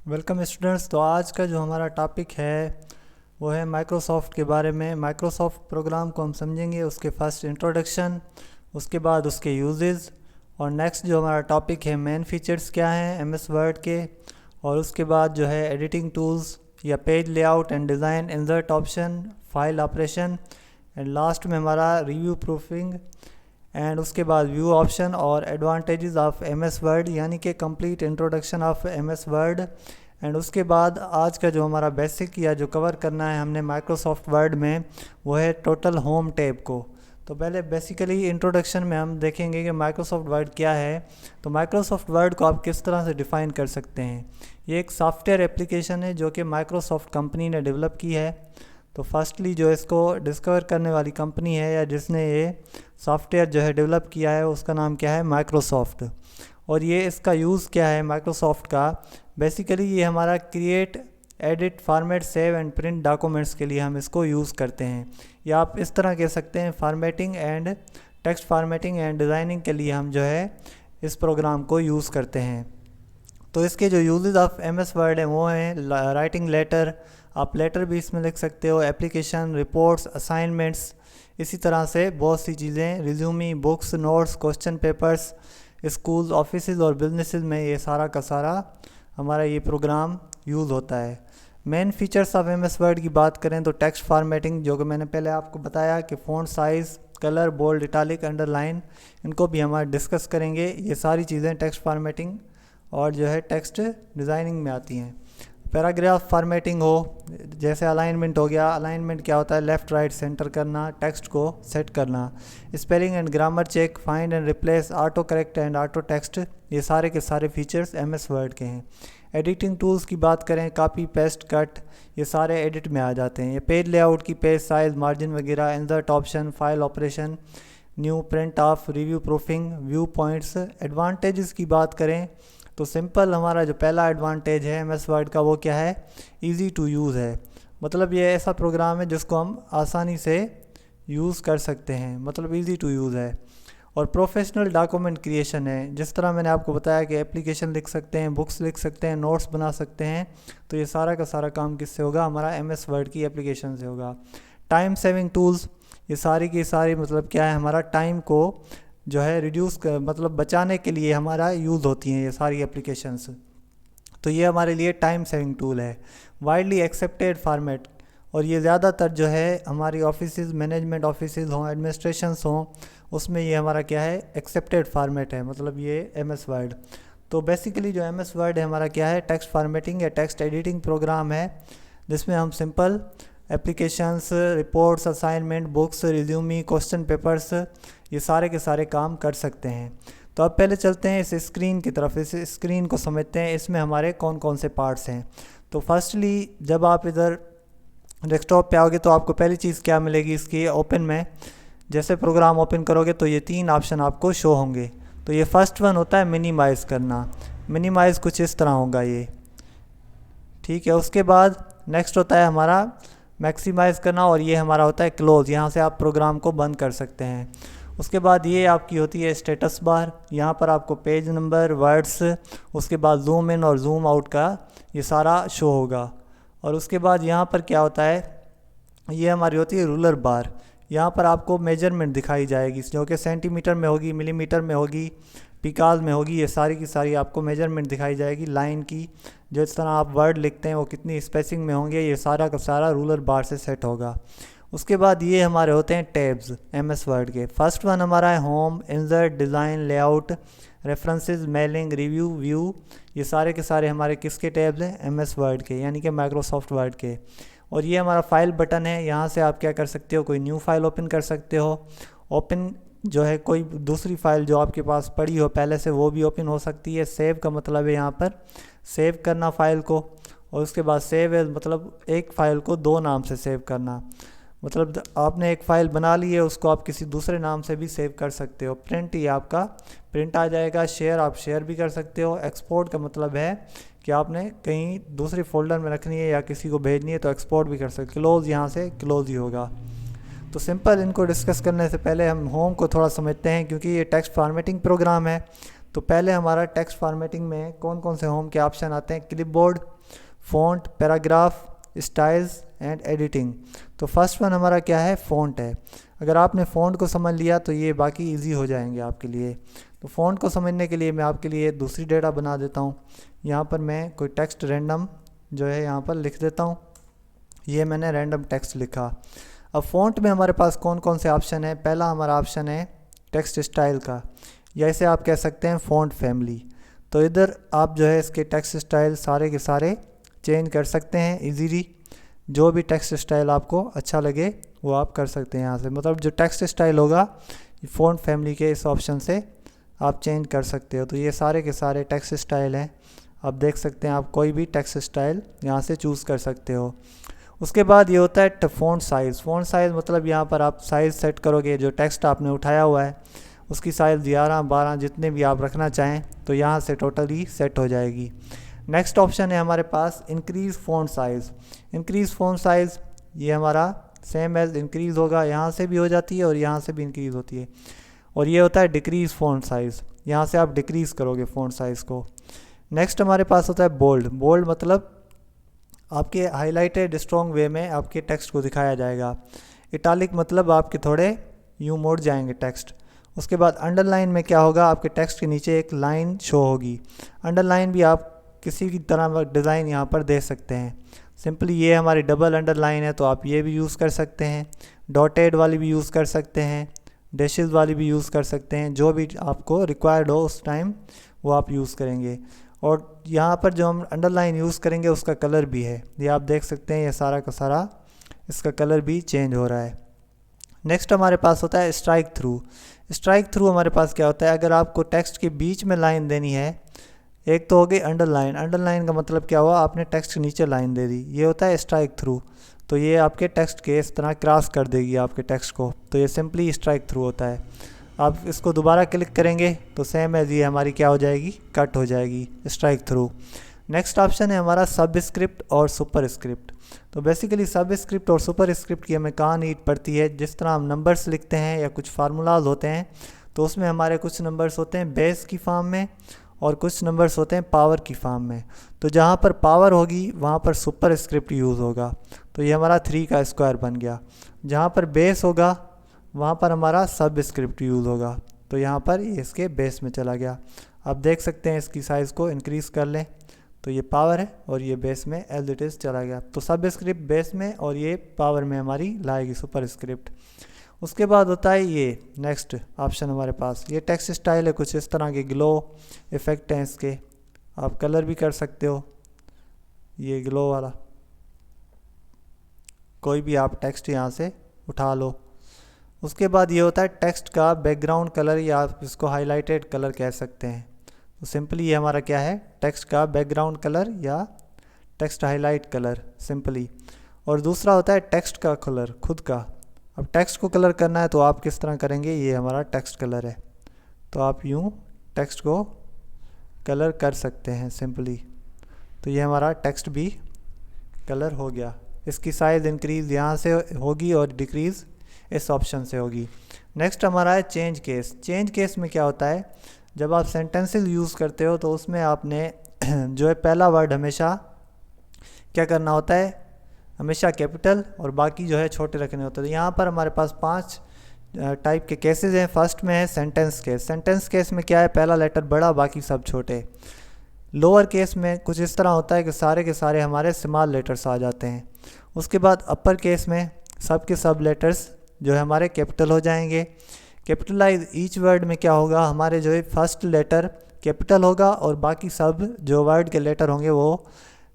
Welcome students. तो आज का जो हमारा टॉपिक है वो है माइक्रोसॉफ्ट के बारे में। माइक्रोसॉफ्ट प्रोग्राम को हम समझेंगे, उसके फर्स्ट इंट्रोडक्शन, उसके बाद उसके यूजेस, और नेक्स्ट जो हमारा टॉपिक है मेन फीचर्स क्या हैं एमएस वर्ड के, और उसके बाद जो है एडिटिंग टूल्स या page layout and design, insert option, file operation, and last में हमारा रिव्यू प्रूफिंग, एंड उसके बाद व्यू ऑप्शन और एडवांटेजेस ऑफ एमएस वर्ड, यानी कि complete introduction of MS word. And उसके बाद आज का जो हमारा बेसिक या जो कवर करना है हमने माइक्रोसॉफ्ट वर्ड में वो है टोटल होम टैब को। तो पहले बेसिकली इंट्रोडक्शन में हम देखेंगे कि माइक्रोसॉफ्ट वर्ड क्या है। तो माइक्रोसॉफ्ट वर्ड को आप किस तरह से डिफ़ाइन कर सकते हैं। ये एक सॉफ्टवेयर एप्लीकेशन है जो कि माइक्रोसॉफ्ट कंपनी ने डेवलप की है। तो फर्स्टली जो इसको डिस्कवर करने वाली कंपनी है या जिसने ये सॉफ्टवेयर जो है डेवलप किया है उसका नाम क्या है, माइक्रोसॉफ्ट। और ये इसका यूज़ क्या है माइक्रोसॉफ्ट का, बेसिकली ये हमारा create, edit, format, save and print documents के लिए हम इसको यूज़ करते हैं, या आप इस तरह कह सकते हैं formatting and text formatting and designing के लिए हम जो है इस प्रोग्राम को यूज़ करते हैं। तो इसके जो यूजेस ऑफ एमएस वर्ड हैं वो हैं राइटिंग लेटर, आप लेटर भी इसमें लिख सकते हो, एप्लीकेशन, रिपोर्ट्स, असाइनमेंट्स, इसी तरह से बहुत सी चीज़ें, resume, books, notes, question papers, school, offices और बिजनेसेस में ये सारा का सारा हमारा ये प्रोग्राम यूज़ होता है। Main features of MS word की बात करें तो टेक्स्ट फॉर्मेटिंग, जो कि मैंने पहले आपको बताया कि font size, colour, bold, italic, underline, इनको भी हम डिस्कस करेंगे। ये सारी चीज़ें टेक्स्ट फॉर्मेटिंग और जो है टेक्स्ट डिज़ाइनिंग में आती हैं। पैराग्राफ फॉर्मेटिंग हो, जैसे अलाइनमेंट हो गया, अलाइनमेंट क्या होता है, लेफ़्ट राइट सेंटर करना, टेक्स्ट को सेट करना। Spelling and grammar check, find and replace, auto correct and auto text, ये सारे के सारे फीचर्स एमएस वर्ड के हैं। एडिटिंग टूल्स की बात करें, कॉपी, पेस्ट, कट, ये सारे एडिट में आ जाते हैं। ये पेज लेआउट की, पेज साइज, मार्जिन वगैरह, insert option, file operation, new, print of, review proofing, view points. Advantages की बात करें तो सिंपल हमारा जो पहला एडवांटेज है एमएस वर्ड का वो क्या है, इजी टू यूज़ है। मतलब ये ऐसा प्रोग्राम है जिसको हम आसानी से यूज़ कर सकते हैं, मतलब इजी टू यूज़ है। और प्रोफेशनल डॉक्यूमेंट क्रिएशन है, जिस तरह मैंने आपको बताया कि एप्लीकेशन लिख सकते हैं, बुक्स लिख सकते हैं, नोट्स बना सकते हैं, तो ये सारा का सारा काम किससे होगा, हमारा एमएस वर्ड की एप्लीकेशन से होगा। टाइम सेविंग टूल्स, ये सारी की सारी मतलब क्या है, हमारा टाइम को जो है रिड्यूस कर, मतलब बचाने के लिए हमारा यूज़ होती हैं ये सारी एप्लीकेशंस। तो ये हमारे लिए टाइम सेविंग टूल है। वाइडली एक्सेप्टेड फॉर्मेट, और ये ज़्यादातर जो है हमारी ऑफिसेज, मैनेजमेंट ऑफिसेज हों, एडमिनिस्ट्रेशंस हों, उसमें ये हमारा क्या है, एक्सेप्टेड फॉर्मेट है, मतलब ये एमएस वर्ड। तो बेसिकली जो एमएस वर्ड है हमारा क्या है, टेक्स्ट फॉर्मेटिंग या टेक्स्ट एडिटिंग प्रोग्राम है, जिसमें हम simple applications, reports, assignment, books, resume, question papers, ये सारे के सारे काम कर सकते हैं। तो अब पहले चलते हैं इस स्क्रीन की तरफ, इस स्क्रीन को समझते हैं, इसमें हमारे कौन कौन से पार्ट्स हैं। तो फर्स्टली जब आप इधर डेस्कटॉप पे आओगे तो आपको पहली चीज़ क्या मिलेगी, इसकी ओपन में जैसे प्रोग्राम ओपन करोगे तो ये 3 ऑप्शन आपको शो होंगे। तो ये फर्स्ट वन होता है मिनिमाइज़ करना, मिनिमाइज़ कुछ इस तरह होगा ये, ठीक है। उसके बाद नेक्स्ट होता है हमारा मैक्सिमाइज़ करना, और ये हमारा होता है क्लोज़, यहाँ से आप प्रोग्राम को बंद कर सकते हैं। उसके बाद ये आपकी होती है स्टेटस बार, यहाँ पर आपको पेज नंबर, वर्ड्स, उसके बाद जूम इन और जूम आउट का ये सारा शो होगा। और उसके बाद यहाँ पर क्या होता है, ये हमारी होती है रूलर बार, यहाँ पर आपको मेजरमेंट दिखाई जाएगी, जो कि सेंटीमीटर में होगी, मिलीमीटर में होगी, पिकाज में होगी, ये सारी की सारी आपको मेजरमेंट दिखाई जाएगी लाइन की। जिस तरह आप वर्ड लिखते हैं वो कितनी स्पेसिंग में होंगे, ये सारा का सारा रूलर बार से सेट होगा। उसके बाद ये हमारे होते हैं टैब्स एमएस वर्ड के। फर्स्ट वन हमारा है home, insert, design, layout, references, mailing, review, view, ये सारे के सारे हमारे किसके टैब्स हैं, एमएस वर्ड के, यानी कि माइक्रोसॉफ्ट वर्ड के। और ये हमारा फाइल बटन है, यहाँ से आप क्या कर सकते हो, कोई न्यू फाइल ओपन कर सकते हो। ओपन जो है कोई दूसरी फाइल जो आपके पास पड़ी हो पहले से वो भी ओपन हो सकती है। सेव का मतलब है यहाँ पर सेव करना फाइल को, और उसके बाद सेव एज मतलब एक फ़ाइल को 2 नाम से सेव करना, मतलब आपने एक फ़ाइल बना ली है उसको आप किसी दूसरे नाम से भी सेव कर सकते हो। प्रिंट, ये आपका प्रिंट आ जाएगा। शेयर, आप शेयर भी कर सकते हो। एक्सपोर्ट का मतलब है कि आपने कहीं दूसरे फोल्डर में रखनी है या किसी को भेजनी है तो एक्सपोर्ट भी कर सकते। क्लोज़, यहाँ से क्लोज़ ही होगा। तो सिंपल इनको डिस्कस करने से पहले हम होम को थोड़ा समझते हैं, क्योंकि ये टेक्स्ट फॉर्मेटिंग प्रोग्राम है तो पहले हमारा टेक्स्ट फॉर्मेटिंग में कौन कौन से होम के ऑप्शन आते हैं, clipboard, font, paragraph, styles and editing. तो फर्स्ट वन हमारा क्या है, फ़ॉन्ट है। अगर आपने फ़ॉन्ट को समझ लिया तो ये बाकी इजी हो जाएंगे आपके लिए। तो फ़ॉन्ट को समझने के लिए मैं आपके लिए दूसरी डेटा बना देता हूँ। यहाँ पर मैं कोई टेक्स्ट रैंडम जो है यहाँ पर लिख देता हूँ। ये मैंने रैंडम टेक्स्ट लिखा। अब फ़ॉन्ट में हमारे पास कौन कौन से ऑप्शन है, पहला हमारा ऑप्शन है टेक्स्ट स्टाइल का, या इसे आप कह सकते हैं फ़ॉन्ट फैमिली। तो इधर आप जो है इसके टेक्स्ट स्टाइल सारे के सारे चेंज कर सकते हैं इजीली। जो भी टेक्स्ट स्टाइल आपको अच्छा लगे वो आप कर सकते हैं यहाँ से। मतलब जो टेक्स्ट स्टाइल होगा फ़ॉन्ट फैमिली के इस ऑप्शन से आप चेंज कर सकते हो। तो ये सारे के सारे टेक्स्ट स्टाइल हैं, आप देख सकते हैं। आप कोई भी टेक्स्ट स्टाइल यहाँ से चूज़ कर सकते हो। उसके बाद ये होता है फ़ॉन्ट साइज़। फ़ॉन्ट साइज़ मतलब यहाँ पर आप साइज़ सेट करोगे, जो टेक्स्ट आपने उठाया हुआ है उसकी साइज़ 11, 12 जितने भी आप रखना चाहें तो यहाँ से टोटली सेट हो जाएगी। नेक्स्ट ऑप्शन है हमारे पास increase font size. Increase font size ये हमारा सेम एज इंक्रीज़ होगा, यहाँ से भी हो जाती है और यहाँ से भी इंक्रीज़ होती है। और ये होता है डिक्रीज़ फ़ॉन्ट साइज़, यहाँ से आप डिक्रीज़ करोगे फ़ॉन्ट साइज़ को। नेक्स्ट हमारे पास होता है बोल्ड। बोल्ड मतलब आपके हाईलाइटेड स्ट्रॉन्ग वे में आपके टेक्स्ट को दिखाया जाएगा। इटालिक मतलब आपके थोड़े यूँ मोड़ जाएंगे टेक्स्ट। उसके बाद अंडरलाइन में क्या होगा, आपके टेक्स्ट के नीचे एक लाइन शो होगी। अंडरलाइन भी आप किसी भी तरह का डिज़ाइन यहाँ पर दे सकते हैं। सिंपली ये हमारी डबल अंडरलाइन है तो आप ये भी यूज़ कर सकते हैं, डॉटेड वाली भी यूज़ कर सकते हैं, डैशेस वाली भी यूज़ कर सकते हैं। जो भी आपको रिक्वायर्ड हो उस टाइम वो आप यूज़ करेंगे। और यहाँ पर जो हम अंडरलाइन यूज़ करेंगे उसका कलर भी है, ये आप देख सकते हैं। ये सारा का सारा इसका कलर भी चेंज हो रहा है। नेक्स्ट हमारे पास होता है स्ट्राइक थ्रू। स्ट्राइक थ्रू हमारे पास क्या होता है, अगर आपको टेक्स्ट के बीच में लाइन देनी है, एक तो हो गई अंडरलाइन। अंडरलाइन का मतलब क्या हुआ, आपने टेक्स्ट के नीचे लाइन दे दी, ये होता है स्ट्राइक थ्रू। तो ये आपके टेक्स्ट के इस तरह क्रॉस कर देगी आपके टेक्स्ट को, तो ये सिंपली स्ट्राइक थ्रू होता है। आप इसको दोबारा क्लिक करेंगे तो सेम एज ये हमारी क्या हो जाएगी, कट हो जाएगी, स्ट्राइक थ्रू। नेक्स्ट ऑप्शन है हमारा सब स्क्रिप्ट और सुपर स्क्रिप्ट। तो बेसिकली सब स्क्रिप्ट और सुपर स्क्रिप्ट की हमें कहाँ नीड पड़ती है, जिस तरह हम नंबर्स लिखते हैं या कुछ फार्मूलाज होते हैं तो उसमें हमारे कुछ नंबर्स होते हैं बेस की फॉर्म में और कुछ नंबर्स होते हैं पावर की फॉर्म में। तो जहाँ पर पावर होगी वहाँ पर सुपर स्क्रिप्ट यूज़ होगा, तो ये हमारा 3 का स्क्वायर बन गया। जहाँ पर बेस होगा वहाँ पर हमारा सब स्क्रिप्ट यूज़ होगा, तो यहाँ पर ये इसके बेस में चला गया। आप देख सकते हैं इसकी साइज़ को इंक्रीज़ कर लें तो ये पावर है और ये बेस में एज इट इज़ चला गया। तो सब स्क्रिप्ट बेस में और ये पावर में हमारी लाएगी सुपर स्क्रिप्ट। उसके बाद होता है ये नेक्स्ट ऑप्शन हमारे पास, ये टेक्स्ट स्टाइल है, कुछ इस तरह के ग्लो इफ़ेक्ट हैं इसके, आप कलर भी कर सकते हो, ये ग्लो वाला कोई भी आप टेक्स्ट यहाँ से उठा लो। उसके बाद ये होता है टेक्स्ट का बैकग्राउंड कलर, या आप इसको हाईलाइटेड कलर कह सकते हैं। तो सिंपली ये हमारा क्या है, टेक्स्ट का बैकग्राउंड कलर या टेक्स्ट हाईलाइट कलर सिंपली। और दूसरा होता है टेक्स्ट का कलर खुद का। अब टेक्स्ट को कलर करना है तो आप किस तरह करेंगे, ये हमारा टेक्स्ट कलर है तो आप यूँ टेक्स्ट को कलर कर सकते हैं सिंपली। तो ये हमारा टेक्स्ट भी कलर हो गया। इसकी साइज़ इंक्रीज़ यहाँ से होगी और डिक्रीज़ इस ऑप्शन से होगी। नेक्स्ट हमारा है चेंज केस। चेंज केस में क्या होता है, जब आप सेंटेंसेस यूज़ करते हो तो उसमें आपने जो है पहला वर्ड हमेशा क्या करना होता है, हमेशा कैपिटल और बाकी जो है छोटे रखने होते हैं। तो यहाँ पर हमारे पास 5 टाइप के केसेस हैं। फर्स्ट में है सेंटेंस केस। सेंटेंस केस में क्या है, पहला लेटर बड़ा बाकी सब छोटे। लोअर केस में कुछ इस तरह होता है कि सारे के सारे हमारे स्मॉल लेटर्स आ जाते हैं। उसके बाद अपर केस में सब के सब लेटर्स जो है हमारे कैपिटल हो जाएंगे। कैपिटलाइज ईच वर्ड में क्या होगा, हमारे जो है फर्स्ट लेटर कैपिटल होगा और बाकी सब जो वर्ड के लेटर होंगे वो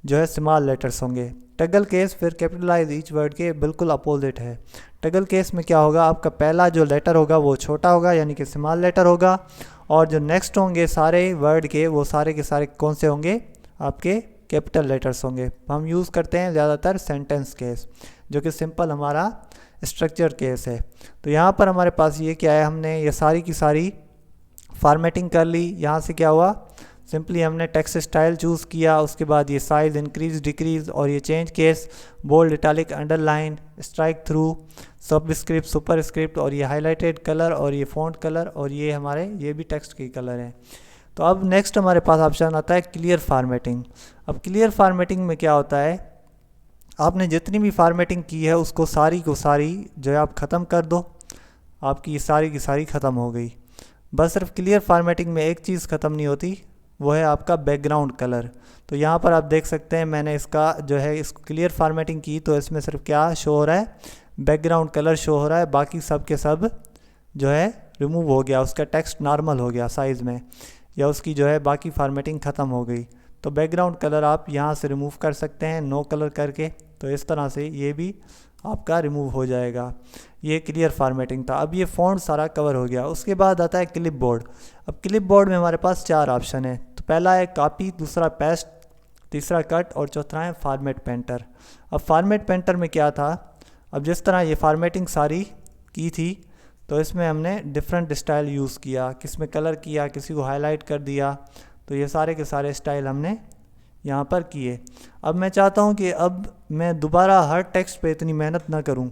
जो है स्मॉल लेटर्स होंगे। टगल केस फिर कैपिटलाइज ईच वर्ड के बिल्कुल अपोजिट है। टगल केस में क्या होगा, आपका पहला जो लेटर होगा वो छोटा होगा यानी कि स्मॉल लेटर होगा, और जो नेक्स्ट होंगे सारे वर्ड के वो सारे के सारे कौन से होंगे, आपके कैपिटल लेटर्स होंगे। हम यूज़ करते हैं ज़्यादातर सेंटेंस केस, जो कि सिंपल हमारा स्ट्रक्चर केस है। तो यहाँ पर हमारे पास ये क्या है, हमने ये सारी की सारी फॉर्मेटिंग कर ली। यहाँ से क्या हुआ, सिंपली हमने टेक्स्ट स्टाइल चूज़ किया, उसके बाद ये साइज़ इंक्रीज डिक्रीज और ये change case, bold italic underline, strike through, subscript superscript और ये हाईलाइटेड कलर और ये फ़ॉन्ट कलर और ये हमारे ये भी टेक्स्ट के कलर हैं। तो अब नेक्स्ट हमारे पास ऑप्शन आता है क्लियर फार्मेटिंग। अब क्लियर फार्मेटिंग में क्या होता है, आपने जितनी भी फार्मेटिंग की है उसको सारी को सारी जो है आप ख़त्म कर दो, आपकी सारी की सारी ख़त्म हो गई। बस सिर्फ क्लियर फार्मेटिंग में एक चीज़ ख़त्म नहीं होती, वो है आपका बैकग्राउंड कलर। तो यहाँ पर आप देख सकते हैं मैंने इसका जो है इसको क्लियर फार्मेटिंग की तो इसमें सिर्फ क्या शो हो रहा है, बैकग्राउंड कलर शो हो रहा है, बाकी सब के सब जो है रिमूव हो गया, उसका टेक्स्ट नॉर्मल हो गया साइज़ में, या उसकी जो है बाकी फार्मेटिंग ख़त्म हो गई। तो बैकग्राउंड कलर आप यहाँ से रिमूव कर सकते हैं नो कलर करके, तो इस तरह से ये भी आपका रिमूव हो जाएगा। ये क्लियर फार्मेटिंग था। अब ये फ़ॉन्ट सारा कवर हो गया। उसके बाद आता है क्लिप बोर्ड। अब क्लिप बोर्ड में हमारे पास 4 ऑप्शन है। तो पहला है कॉपी, दूसरा पेस्ट, तीसरा कट और चौथा है फॉर्मेट पेंटर। अब फॉर्मेट पेंटर में क्या था, अब जिस तरह ये फार्मेटिंग सारी की थी तो इसमें हमने डिफरेंट स्टाइल यूज़ किया, किसी में कलर किया, किसी को हाईलाइट कर दिया, तो ये सारे के सारे स्टाइल हमने यहाँ पर किए। अब मैं चाहता हूँ कि अब मैं दोबारा हर टेक्स्ट पे इतनी मेहनत ना करूँ,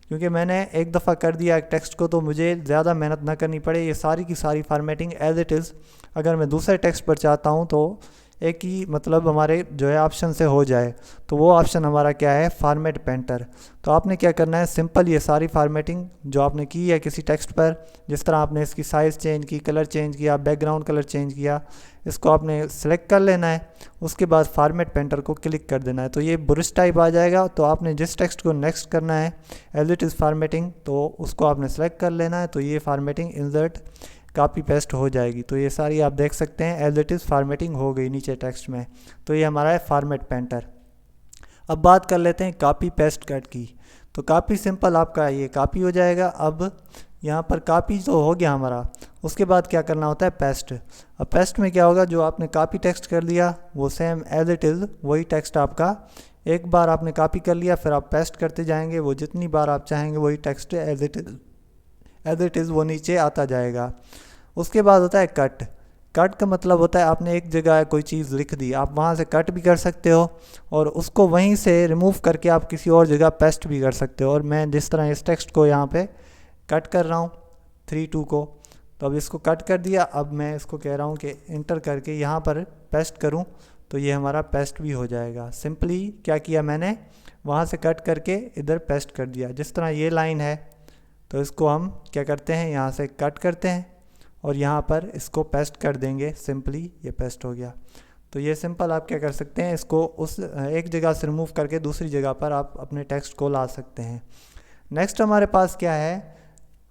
क्योंकि मैंने एक दफ़ा कर दिया एक टेक्स्ट को तो मुझे ज़्यादा मेहनत ना करनी पड़े। ये सारी की सारी फार्मेटिंग एज इट इज़ अगर मैं दूसरे टेक्स्ट पर चाहता हूँ तो एक ही मतलब हमारे जो है ऑप्शन से हो जाए, तो वो ऑप्शन हमारा क्या है, फॉर्मेट पेंटर। तो आपने क्या करना है, सिंपल ये सारी फार्मेटिंग जो आपने की है किसी टेक्स्ट पर, जिस तरह आपने इसकी साइज़ चेंज की, कलर चेंज किया, बैकग्राउंड कलर चेंज किया, इसको आपने सेलेक्ट कर लेना है। उसके बाद फॉर्मेट पेंटर को क्लिक कर देना है, तो ये ब्रश टाइप आ जाएगा। तो आपने जिस टेक्स्ट को नेक्स्ट करना है एज इट इज़ फार्मेटिंग, तो उसको आपने सेलेक्ट कर लेना है, तो ये फार्मेटिंग इंसर्ट कॉपी पेस्ट हो जाएगी। तो ये सारी आप देख सकते हैं एज इट इज़ फार्मेटिंग हो गई नीचे टेक्स्ट में। तो ये हमारा है फॉर्मेट पेंटर। अब बात कर लेते हैं कॉपी पेस्ट कट की। तो कॉपी सिंपल आपका ये कॉपी हो जाएगा। अब यहाँ पर कॉपी तो हो गया हमारा, उसके बाद क्या करना होता है, पेस्ट। अब पेस्ट में क्या होगा, जो आपने कॉपी टेक्स्ट कर दिया वो सेम एज इट इज़ वही टेक्स्ट आपका, एक बार आपने कॉपी कर लिया फिर आप पेस्ट करते जाएंगे, वो जितनी बार आप चाहेंगे वही टेक्स्ट एज इट इज़ वो नीचे आता जाएगा। उसके बाद होता है कट। कट का मतलब होता है आपने एक जगह कोई चीज़ लिख दी, आप वहाँ से कट भी कर सकते हो और उसको वहीं से रिमूव करके आप किसी और जगह पेस्ट भी कर सकते हो। और मैं जिस तरह इस टेक्स्ट को यहाँ पे कट कर रहा हूँ 3-2 को, तो अब इसको कट कर दिया। अब मैं इसको कह रहा हूँ कि इंटर करके यहाँ पर पेस्ट करूँ, तो ये हमारा पेस्ट भी हो जाएगा। सिंपली क्या किया मैंने, वहाँ से कट करके इधर पेस्ट कर दिया। जिस तरह ये लाइन है तो इसको हम क्या करते हैं, यहाँ से कट करते हैं और यहाँ पर इसको पेस्ट कर देंगे, सिंपली ये पेस्ट हो गया। तो ये सिंपल आप क्या कर सकते हैं, इसको उस एक जगह से रिमूव करके दूसरी जगह पर आप अपने टेक्स्ट को ला सकते हैं। नेक्स्ट हमारे पास क्या है,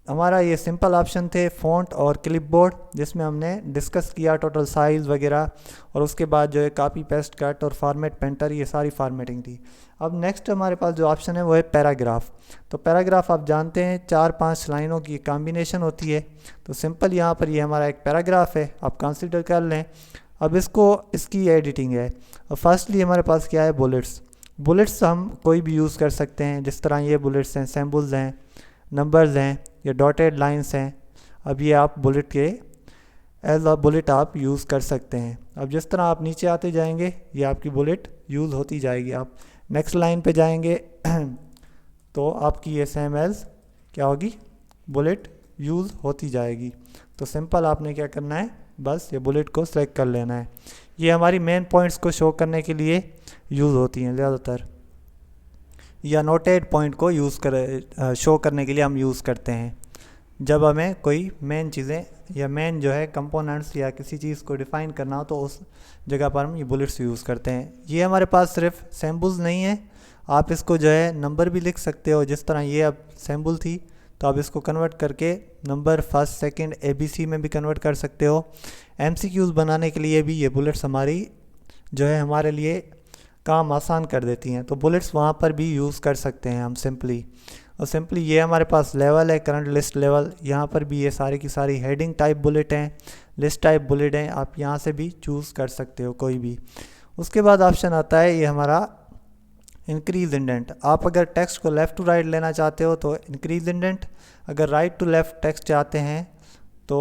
हमारा ये सिंपल ऑप्शन थे फ़ॉन्ट और क्लिपबोर्ड, जिसमें हमने डिस्कस किया टोटल साइज़ वगैरह, और उसके बाद जो है कॉपी पेस्ट कट और फॉर्मेट पेंटर, ये सारी फार्मेटिंग थी। अब नेक्स्ट हमारे पास जो ऑप्शन है वो है पैराग्राफ। तो पैराग्राफ आप जानते हैं 4-5 लाइनों की कॉम्बिनेशन होती है। तो सिंपल यहाँ पर ये हमारा एक पैराग्राफ है, आप कंसिडर कर लें। अब इसकी एडिटिंग है। और फर्स्टली हमारे पास क्या है, बुलेट्स। बुलेट्स हम कोई भी यूज़ कर सकते हैं, जिस तरह ये बुलेट्स हैं, सिंबल्स हैं, नंबर्स हैं या डॉटेड लाइंस हैं। अब ये आप बुलेट के एज अ बुलेट आप यूज़ कर सकते हैं। अब जिस तरह आप नीचे आते जाएंगे ये आपकी बुलेट यूज़ होती जाएगी। आप नेक्स्ट लाइन पे जाएंगे तो आपकी ये सेम एज क्या होगी, बुलेट यूज़ होती जाएगी। तो सिंपल आपने क्या करना है, बस ये बुलेट को सेलेक्ट कर लेना है। ये हमारी मेन पॉइंट्स को शो करने के लिए यूज़ होती हैं ज़्यादातर, या नोटेड पॉइंट को शो करने के लिए हम यूज़ करते हैं जब हमें कोई मेन चीज़ें या मेन जो है कंपोनेंट्स या किसी चीज़ को डिफ़ाइन करना हो, तो उस जगह पर हम ये बुलेट्स यूज़ करते हैं। ये हमारे पास सिर्फ सिंबल्स नहीं है, आप इसको जो है नंबर भी लिख सकते हो। जिस तरह ये अब सिंबल थी तो आप इसको कन्वर्ट करके नंबर फर्स्ट सेकंड ABC में भी कन्वर्ट कर सकते हो। MCQs बनाने के लिए भी ये बुलेट्स हमारी जो है हमारे लिए काम आसान कर देती हैं। तो बुलेट्स वहाँ पर भी यूज़ कर सकते हैं हम सिंपली। और सिंपली ये हमारे पास लेवल है, करंट लिस्ट लेवल, यहाँ पर भी ये सारी की सारी हेडिंग टाइप बुलेट हैं, लिस्ट टाइप बुलेट हैं, आप यहाँ से भी चूज़ कर सकते हो कोई भी। उसके बाद ऑप्शन आता है ये हमारा इंक्रीज इंडेंट। आप अगर टेक्स्ट को लेफ़्ट टू राइट लेना चाहते हो तो इंक्रीज इंडेंट, अगर राइट टू लेफ़्ट टेक्स्ट चाहते हैं तो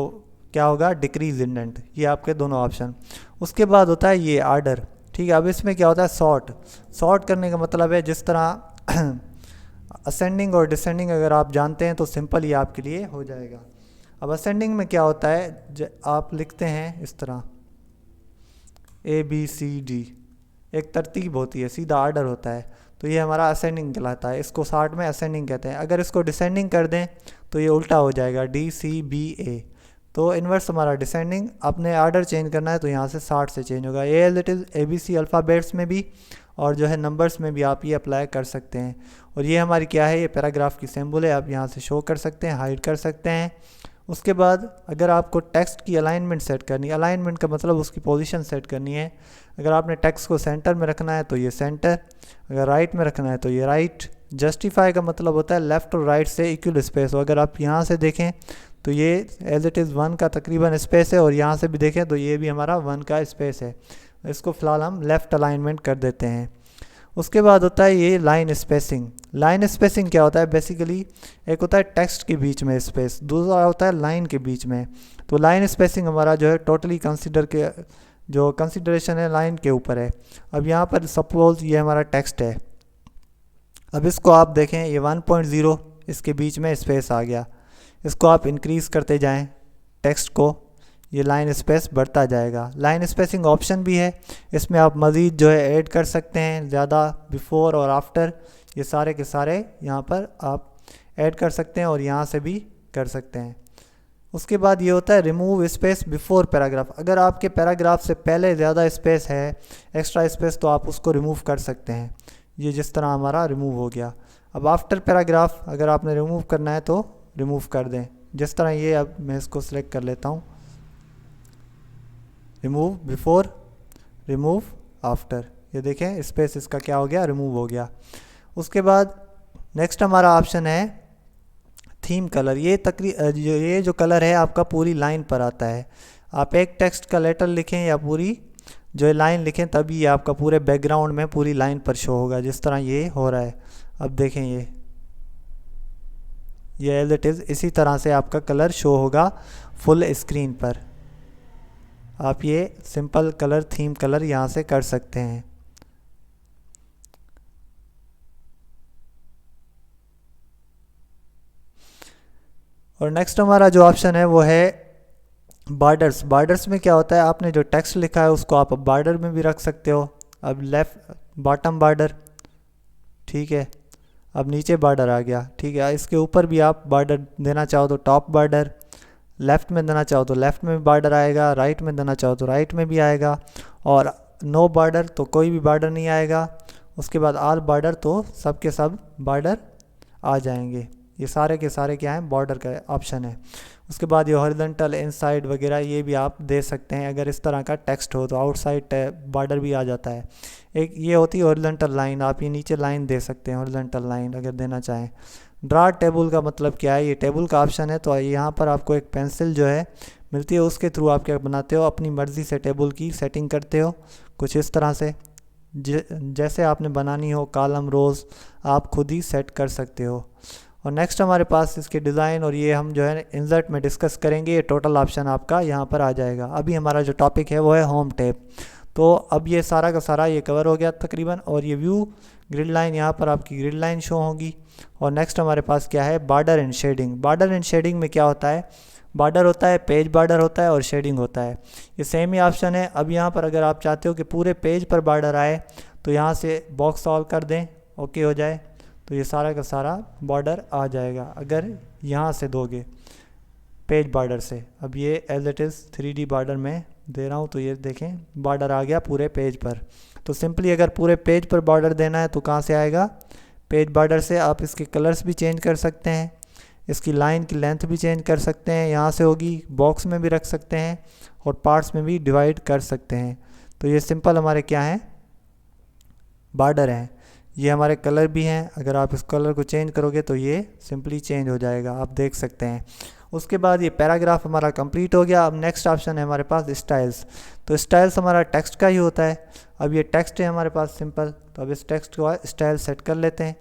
क्या होगा, डिक्रीज इंडेंट। ये आपके दोनों ऑप्शन। उसके बाद होता है ये आर्डर, ठीक है। अब इसमें क्या होता है, सॉर्ट करने का मतलब है जिस तरह असेंडिंग और डिसेंडिंग अगर आप जानते हैं तो सिंपल ये आपके लिए हो जाएगा। अब असेंडिंग में क्या होता है, आप लिखते हैं इस तरह, ABCD, एक तरतीब होती है, सीधा आर्डर होता है, तो ये हमारा असेंडिंग कहलाता है। इसको शॉर्ट में असेंडिंग कहते हैं। अगर इसको डिसेंडिंग कर दें तो ये उल्टा हो जाएगा, DCBA। तो इन्वर्स हमारा डिसेंडिंग। आपने आर्डर चेंज करना है तो यहाँ से 60 से चेंज होगा। ये as it is ABC alphabets में भी और जो है नंबर्स में भी आप ये अप्लाई कर सकते हैं। और ये हमारी क्या है, ये पैराग्राफ की सिंबल है, आप यहाँ से शो कर सकते हैं, हाइड कर सकते हैं। उसके बाद अगर आपको टेक्स्ट की अलाइनमेंट सेट करनी है, अलाइनमेंट का मतलब उसकी पोजीशन सेट करनी है। अगर आपने टेक्स्ट को सेंटर में रखना है तो ये सेंटर, अगर राइट में रखना है तो ये राइट। जस्टिफाई का मतलब होता है लेफ़्ट और राइट से इक्वल स्पेस हो। अगर आप यहाँ से देखें तो ये एज इट इज़ 1 का तकरीबन स्पेस है, और यहाँ से भी देखें तो ये भी हमारा 1 का स्पेस है। इसको फ़िलहाल हम लेफ़्ट अलाइनमेंट कर देते हैं। उसके बाद होता है ये लाइन स्पेसिंग। लाइन स्पेसिंग क्या होता है, बेसिकली एक होता है टेक्स्ट के बीच में स्पेस, दूसरा होता है लाइन के बीच में। तो लाइन स्पेसिंग हमारा जो है टोटली जो कंसिडरेशन है लाइन के ऊपर है। अब यहाँ पर सपोज ये हमारा टेक्स्ट है, अब इसको आप देखें ये 1.0 इसके बीच में स्पेस आ गया। इसको आप इंक्रीज़ करते जाएं टेक्स्ट को, ये लाइन स्पेस बढ़ता जाएगा। लाइन स्पेसिंग ऑप्शन भी है, इसमें आप मज़ीद जो है ऐड कर सकते हैं, ज़्यादा, बिफोर और आफ्टर, ये सारे के सारे यहाँ पर आप ऐड कर सकते हैं और यहाँ से भी कर सकते हैं। उसके बाद ये होता है रिमूव स्पेस बिफोर पैराग्राफ। अगर आपके पैराग्राफ से पहले ज़्यादा स्पेस है, एक्स्ट्रा स्पेस, तो आप उसको रिमूव कर सकते हैं। ये जिस तरह हमारा रिमूव हो गया। अब आफ्टर पैराग्राफ अगर आपने रिमूव करना है तो रिमूव कर दें, जिस तरह ये। अब मैं इसको सिलेक्ट कर लेता हूँ, रिमूव बिफोर, रिमूव आफ्टर, ये देखें स्पेस इसका क्या हो गया, रिमूव हो गया। उसके बाद नेक्स्ट हमारा ऑप्शन है थीम कलर। ये जो कलर है आपका पूरी लाइन पर आता है। आप एक टेक्स्ट का लेटर लिखें या पूरी जो लाइन लिखें, तभी ये आपका पूरे बैकग्राउंड में पूरी लाइन पर शो होगा, जिस तरह ये हो रहा है। अब देखें ये एज इट इज़ इसी तरह से आपका कलर शो होगा फुल स्क्रीन पर। आप ये सिंपल कलर, थीम कलर यहाँ से कर सकते हैं। और नेक्स्ट हमारा जो ऑप्शन है वो है बॉर्डर्स। बॉर्डर्स में क्या होता है, आपने जो टेक्स्ट लिखा है उसको आप बॉर्डर में भी रख सकते हो। अब लेफ़्ट बॉटम बॉर्डर, ठीक है, अब नीचे बॉर्डर आ गया, ठीक है। इसके ऊपर भी आप बॉर्डर देना चाहो तो टॉप बॉर्डर, लेफ़्ट में देना चाहो तो लेफ़्ट में भी बॉर्डर आएगा, राइट में देना चाहो तो राइट में भी आएगा, और नो बॉर्डर तो कोई भी बॉर्डर नहीं आएगा। उसके बाद ऑल बॉर्डर तो सब के सब बॉर्डर आ जाएंगे। ये सारे के सारे क्या हैं, बॉर्डर का ऑप्शन है। उसके बाद ये हॉरिजॉन्टल, इनसाइड वगैरह ये भी आप दे सकते हैं। अगर इस तरह का टेक्स्ट हो तो आउटसाइड बॉर्डर भी आ जाता है। एक ये होती है हॉरिजॉन्टल लाइन, आप ये नीचे लाइन दे सकते हैं, हॉरिजॉन्टल लाइन अगर देना चाहें। ड्रा टेबल का मतलब क्या है, ये टेबल का ऑप्शन है। तो यहाँ पर आपको एक पेंसिल जो है मिलती है, उसके थ्रू आप क्या बनाते हो, अपनी मर्ज़ी से टेबल की सेटिंग करते हो कुछ इस तरह से। जैसे आपने बनानी हो, कॉलम, रोज़ आप खुद ही सेट कर सकते हो। और नेक्स्ट हमारे पास इसके डिज़ाइन, और ये हम जो है इंसर्ट में डिस्कस करेंगे। ये टोटल ऑप्शन आपका यहाँ पर आ जाएगा। अभी हमारा जो टॉपिक है वो है होम टैब। तो अब ये सारा का सारा ये कवर हो गया तकरीबन। और ये व्यू ग्रिड लाइन, यहाँ पर आपकी ग्रिड लाइन शो होगी। और नेक्स्ट हमारे पास क्या है, border and shading. Border and shading में क्या होता है, बॉर्डर होता है, पेज बॉर्डर होता है और शेडिंग होता है। ये सेम ही ऑप्शन है। अब यहाँ पर अगर आप चाहते हो कि पूरे पेज पर बॉर्डर आए तो यहाँ से बॉक्स सॉल्व कर दें, ओके हो जाए, तो ये सारा का सारा बॉर्डर आ जाएगा। अगर यहाँ से दोगे पेज बॉर्डर से, अब ये as it is 3D border में दे रहा हूँ, तो ये देखें बॉर्डर आ गया पूरे पेज पर। तो सिंपली अगर पूरे पेज पर बॉर्डर देना है तो कहाँ से आएगा, पेज बॉर्डर से। आप इसके कलर्स भी चेंज कर सकते हैं, इसकी लाइन की लेंथ भी चेंज कर सकते हैं, यहाँ से होगी, बॉक्स में भी रख सकते हैं और पार्ट्स में भी डिवाइड कर सकते हैं। तो ये सिंपल हमारे क्या हैं, बॉर्डर हैं। ये हमारे कलर भी हैं, अगर आप इस कलर को चेंज करोगे तो ये सिंपली चेंज हो जाएगा, आप देख सकते हैं। उसके बाद ये पैराग्राफ हमारा कंप्लीट हो गया। अब नेक्स्ट ऑप्शन है हमारे पास स्टाइल्स। तो स्टाइल्स हमारा टेक्स्ट का ही होता है। अब ये टेक्स्ट है हमारे पास सिंपल, तो अब इस टेक्स्ट को स्टाइल सेट कर लेते हैं।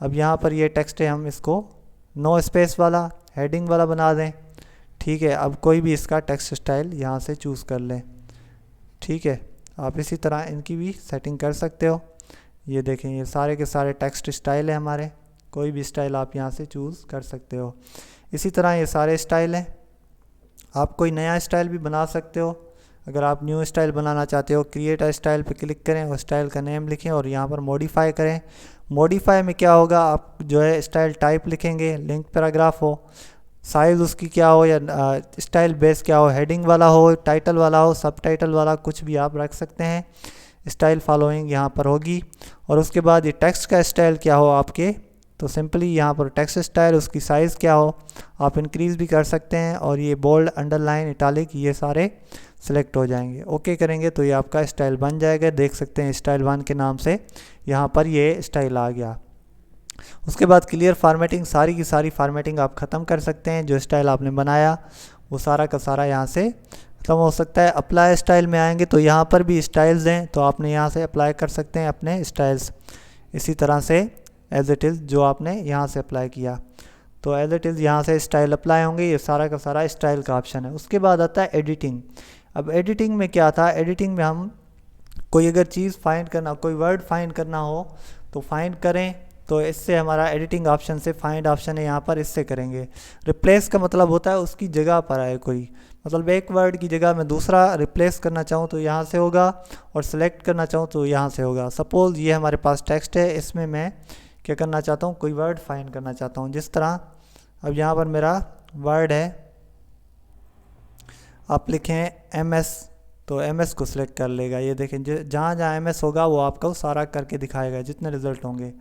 अब यहाँ पर ये टेक्स्ट है, हम इसको नो स्पेस वाला, हेडिंग वाला बना दें, ठीक है। अब कोई भी इसका टेक्स्ट स्टाइल यहाँ से चूज़ कर लें, ठीक है। आप इसी तरह इनकी भी सेटिंग कर सकते हो। ये देखें ये सारे के सारे टेक्स्ट स्टाइल है हमारे, कोई भी स्टाइल आप यहाँ से चूज़ कर सकते हो। इसी तरह ये सारे स्टाइल हैं, आप कोई नया स्टाइल भी बना सकते हो। अगर आप न्यू स्टाइल बनाना चाहते हो, क्रिएट अ स्टाइल पे क्लिक करें और स्टाइल का नेम लिखें और यहाँ पर मॉडिफाई करें। मॉडिफाई में क्या होगा, आप जो है स्टाइल टाइप लिखेंगे, लिंक पैराग्राफ हो, साइज़ उसकी क्या हो या स्टाइल बेस क्या हो, हेडिंग वाला हो, टाइटल वाला हो, सब टाइटल वाला, कुछ भी आप रख सकते हैं। स्टाइल फॉलोइंग यहाँ पर होगी। और उसके बाद ये टेक्स्ट का स्टाइल क्या हो आपके, तो सिंपली यहाँ पर टेक्स्ट स्टाइल, उसकी साइज़ क्या हो, आप इंक्रीज़ भी कर सकते हैं। और ये बोल्ड, अंडरलाइन, इटालिक, ये सारे सिलेक्ट हो जाएंगे। ओके करेंगे तो ये आपका स्टाइल बन जाएगा। देख सकते हैं स्टाइल 1 के नाम से यहाँ पर ये स्टाइल आ गया। उसके बाद क्लियर फॉर्मेटिंग, सारी की सारी फॉर्मेटिंग आप ख़त्म कर सकते हैं। जो स्टाइल आपने बनाया वो सारा का सारा यहाँ से खत्म हो सकता है। अप्लाई स्टाइल में आएंगे तो यहाँ पर भी स्टाइल्स हैं, तो आपने यहाँ से अप्लाई कर सकते हैं अपने स्टाइल्स इसी तरह से एज इट इज़ जो आपने यहाँ से अप्लाई किया। तो एज इट इज़ यहाँ से स्टाइल अप्लाई होंगे। ये सारा का सारा स्टाइल का ऑप्शन है। उसके बाद आता है एडिटिंग। अब एडिटिंग में क्या था, एडिटिंग में हम कोई अगर चीज़ फाइंड करना, कोई वर्ड फाइंड करना हो तो फाइंड करें, तो इससे हमारा एडिटिंग ऑप्शन से फाइंड ऑप्शन है यहाँ पर, इससे करेंगे। रिप्लेस का मतलब होता है उसकी जगह पर आए कोई, मतलब एक वर्ड की जगह मैं दूसरा रिप्लेस करना चाहूँ तो यहाँ से होगा, और सेलेक्ट करना चाहूँ तो यहाँ से होगा। सपोज़ ये हमारे पास टेक्स्ट है, इसमें मैं क्या करना चाहता हूँ, कोई वर्ड फाइंड करना चाहता हूँ। जिस तरह अब यहाँ पर मेरा वर्ड है, आप लिखें MS, तो MS को सिलेक्ट कर लेगा। ये देखें जहाँ जहाँ MS होगा वो आपको सारा करके दिखाएगा जितने रिज़ल्ट होंगे।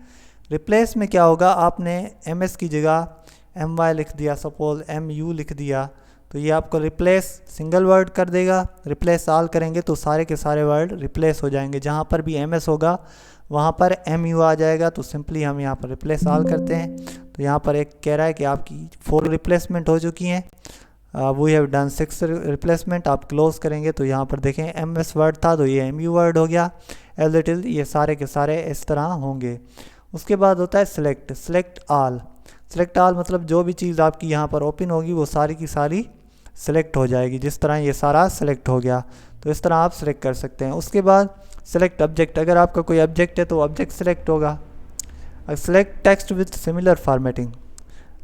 रिप्लेस में क्या होगा, आपने MS की जगह MY लिख दिया, सपोज MU लिख दिया, तो ये आपको रिप्लेस सिंगल वर्ड कर देगा। रिप्लेस ऑल करेंगे तो सारे के सारे वर्ड रिप्लेस हो जाएंगे। जहाँ पर भी MS होगा वहाँ पर MU आ जाएगा। तो सिंपली हम यहाँ पर रिप्लेस ऑल करते हैं, तो यहाँ पर एक कह रहा है कि आपकी 4 रिप्लेसमेंट हो चुकी हैं। We have done 6 replacement. आप क्लोज करेंगे तो यहाँ पर देखें MS वर्ड था तो ये MU वर्ड हो गया। एज इट इज़ ये सारे के सारे इस तरह होंगे। उसके बाद होता है select, select all. Select all मतलब जो भी चीज़ आपकी यहाँ पर ओपन होगी वो सारी की सारी सिलेक्ट हो जाएगी। जिस तरह ये सारा सिलेक्ट हो गया, तो इस तरह आप सिलेक्ट कर सकते हैं। उसके बाद सिलेक्ट ऑब्जेक्ट, अगर आपका कोई ऑब्जेक्ट है तो ऑब्जेक्ट सिलेक्ट होगा। Select text with similar formatting,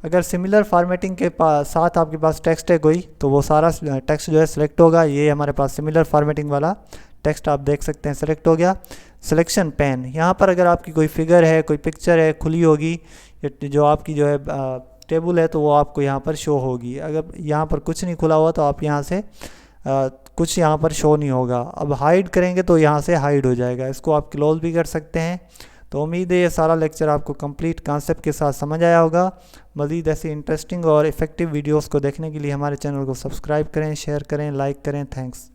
अगर सिमिलर फॉर्मेटिंग के साथ आपके पास टेक्स्ट है कोई तो वो सारा टेक्स्ट जो है सिलेक्ट होगा। ये हमारे पास सिमिलर फॉर्मेटिंग वाला टेक्स्ट आप देख सकते हैं सिलेक्ट हो गया। सिलेक्शन पेन, यहाँ पर अगर आपकी कोई फिगर है, कोई पिक्चर है खुली होगी, जो आपकी जो है टेबल है तो वो आपको यहाँ पर शो होगी। अगर यहाँ पर कुछ नहीं खुला हुआ तो आप यहाँ से कुछ यहाँ पर शो नहीं होगा। अब हाइड करेंगे तो यहाँ से हाइड हो जाएगा। इसको आप क्लोज भी कर सकते हैं। तो उम्मीद है ये सारा लेक्चर आपको कंप्लीट कॉन्सेप्ट के साथ समझ आया होगा। मज़ीद ऐसी इंटरेस्टिंग और इफ़ेक्टिव वीडियोस को देखने के लिए हमारे चैनल को सब्सक्राइब करें, शेयर करें, लाइक करें। थैंक्स।